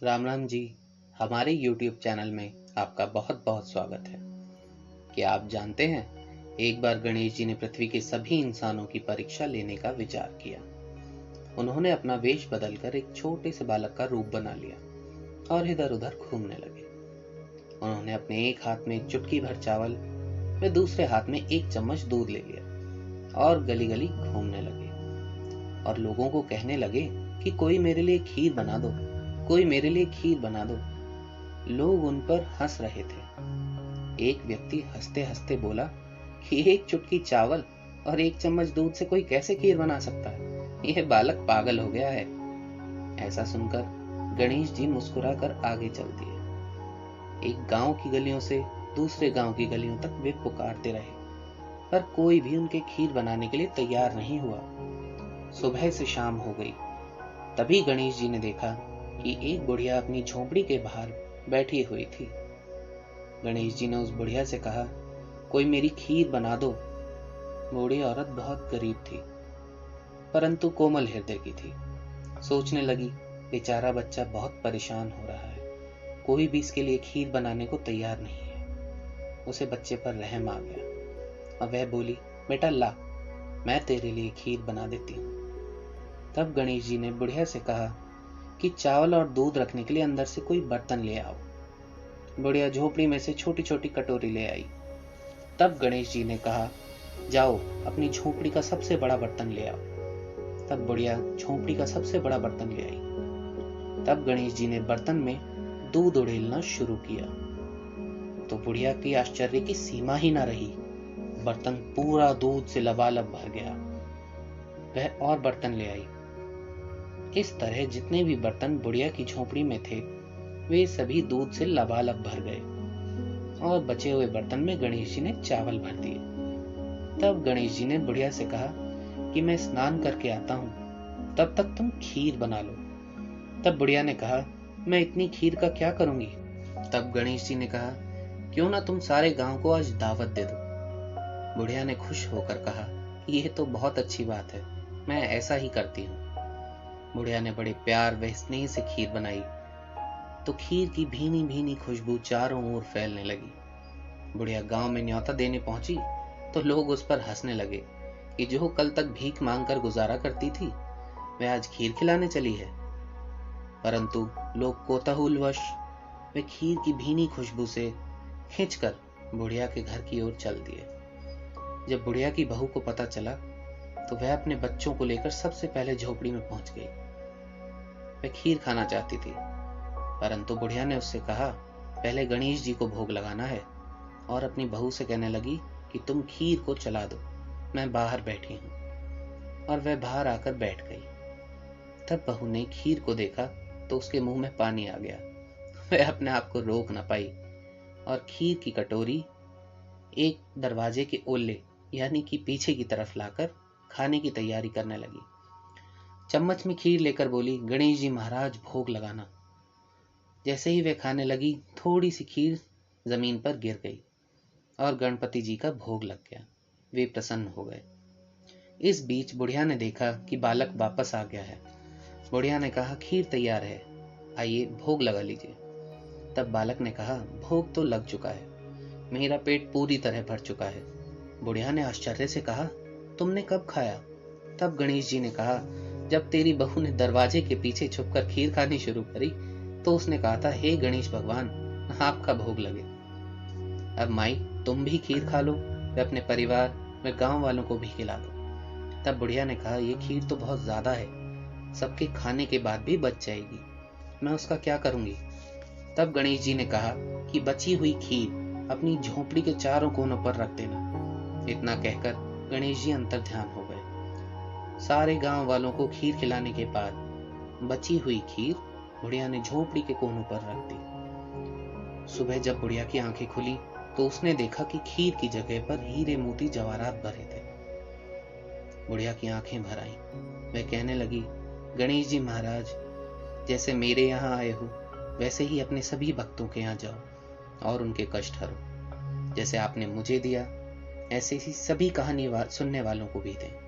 राम राम जी। हमारे YouTube channel में आपका बहुत बहुत स्वागत है। क्या आप जानते हैं, एक बार गणेश जी ने पृथ्वी के सभी इंसानों की परीक्षा लेने का विचार किया। उन्होंने अपना वेश बदलकर एक छोटे से बालक का रूप बना लिया और इधर उधर घूमने लगे। उन्होंने अपने एक हाथ में एक चुटकी भर चावल व दूसरे हाथ में एक चम्मच दूध ले लिया और गली गली घूमने लगे और लोगों को कहने लगे कि कोई मेरे लिए खीर बना दो, कोई मेरे लिए खीर बना दो। लोग उन पर हंस रहे थे। एक व्यक्ति हंसते हंसते बोला कि एक चुटकी चावल और एक चम्मच दूध से कोई कैसे खीर बना सकता है? यह बालक पागल हो गया है। ऐसा सुनकर गणेश जी मुस्कुराकर आगे चल दिए। एक गांव की गलियों से दूसरे गांव की गलियों तक वे पुकारते रहे, पर कोई भी उनके खीर बनाने के लिए तैयार नहीं हुआ। सुबह से शाम हो गई। तभी गणेश जी ने देखा कि एक बुढ़िया अपनी झोपड़ी के बाहर बैठी हुई थी। गणेश जी ने उस बुढ़िया से कहा, कोई मेरी खीर बना दो। बूढ़ी औरत बहुत गरीब थी, परंतु कोमल हृदय की थी। सोचने लगी, बेचारा बच्चा बहुत परेशान हो रहा है, कोई भी इसके लिए खीर बनाने को तैयार नहीं है। उसे बच्चे पर रहम आ गया और वह बोली, बेटा ला, मैं तेरे लिए खीर बना देती हूँ। तब गणेश जी ने बुढ़िया से कहा कि चावल और दूध रखने के लिए अंदर से कोई बर्तन ले आओ। बुढ़िया झोपड़ी में से छोटी छोटी कटोरी ले आई। तब गणेश जी ने कहा, जाओ अपनी झोपड़ी का सबसे बड़ा बर्तन ले आओ। तब बुढ़िया झोपड़ी का सबसे बड़ा बर्तन ले आई। तब गणेश जी ने बर्तन में दूध उड़ेलना शुरू किया तो बुढ़िया की आश्चर्य की सीमा ही ना रही। बर्तन पूरा दूध से लबालब भर गया। वह और बर्तन ले आई। इस तरह जितने भी बर्तन बुढ़िया की झोपड़ी में थे, वे सभी दूध से लबालब भर गए और बचे हुए बर्तन में गणेश जी ने चावल भर दिए। तब गणेश जी ने बुढ़िया से कहा कि मैं स्नान करके आता हूँ, तब तक तुम खीर बना लो। तब बुढ़िया ने कहा, मैं इतनी खीर का क्या करूंगी? तब गणेश जी ने कहा, क्यों ना तुम सारे गांव को आज दावत दे दो। बुढ़िया ने खुश होकर कहा, यह तो बहुत अच्छी बात है, मैं ऐसा ही करती हूँ। बुढ़िया ने बड़े प्यार व स्नेह से खीर बनाई तो खीर की भीनी भीनी खुशबू चारों ओर फैलने लगी। बुढ़िया गांव में न्योता देने पहुंची तो लोग उस पर हंसने लगे कि जो कल तक भीख मांगकर गुजारा करती थी, वह आज खीर खिलाने चली है। परंतु लोग कोतूहलवश वे खीर की भीनी खुशबू से खींचकर बुढ़िया के घर की ओर चल दिए। जब बुढ़िया की बहू को पता चला तो वह अपने बच्चों को लेकर सबसे पहले झोपड़ी में पहुंच गई। वह खीर खाना चाहती थी, परंतु बुढ़िया ने उससे कहा, पहले गणेश जी को भोग लगाना है, और अपनी बहू से कहने लगी कि तुम खीर को चला दो, मैं बाहर बैठी हूं। और वह बाहर आकर बैठ गई। तब बहू ने खीर को देखा तो उसके मुंह में पानी आ गया। वह अपने आप को रोक न पाई और खीर की कटोरी एक दरवाजे के ओल्ले यानी कि पीछे की तरफ लाकर खाने की तैयारी करने लगी। चम्मच में खीर लेकर बोली, गणेश जी महाराज भोग लगाना। जैसे ही वे खाने लगी, थोड़ी सी खीर जमीन पर गिर गई और गणपति जी का भोग लग गया। वे प्रसन्न हो गए। इस बीच बुढ़िया ने देखा कि बालक वापस आ गया है। बुढ़िया ने कहा, खीर तैयार है, आइए भोग लगा लीजिए। तब बालक ने कहा, भोग तो लग चुका है, मेरा पेट पूरी तरह भर चुका है। बुढ़िया ने आश्चर्य से कहा, तुमने कब खाया? तब गणेश जी ने कहा, जब तेरी बहू ने दरवाजे के पीछे छुपकर खीर खानी शुरू करी तो उसने कहा था, हे गणेश भगवान, आपका भोग लगे। अब माई, तुम भी खीर खा लो व अपने परिवार व गांव वालों को भी खिला दो। तब बुढ़िया ने कहा, यह खीर तो बहुत ज्यादा है, सबके खाने के बाद भी बच जाएगी, मैं उसका क्या करूंगी? तब गणेश जी ने कहा कि बची हुई खीर अपनी झोपड़ी के चारों कोनों पर रख देना। इतना कहकर गणेश जी अंतर ध्यान हो गए। सारे गांव वालों को खीर खिलाने के बाद बची हुई खीर बुढ़िया ने झोपड़ी के कोनों पर रख दी। सुबह जब बुढ़िया की आंखें खुली तो उसने देखा कि खीर की जगह पर हीरे मोती जवाहरात भरे थे। बुढ़िया की आंखें भर आईं। वह कहने लगी, गणेश जी महाराज, जैसे मेरे यहाँ आए हो वैसे ही अपने सभी भक्तों के यहाँ जाओ और उनके कष्ट हरो। जैसे आपने मुझे दिया, ऐसे ही सभी कहानी सुनने वालों को भी दें।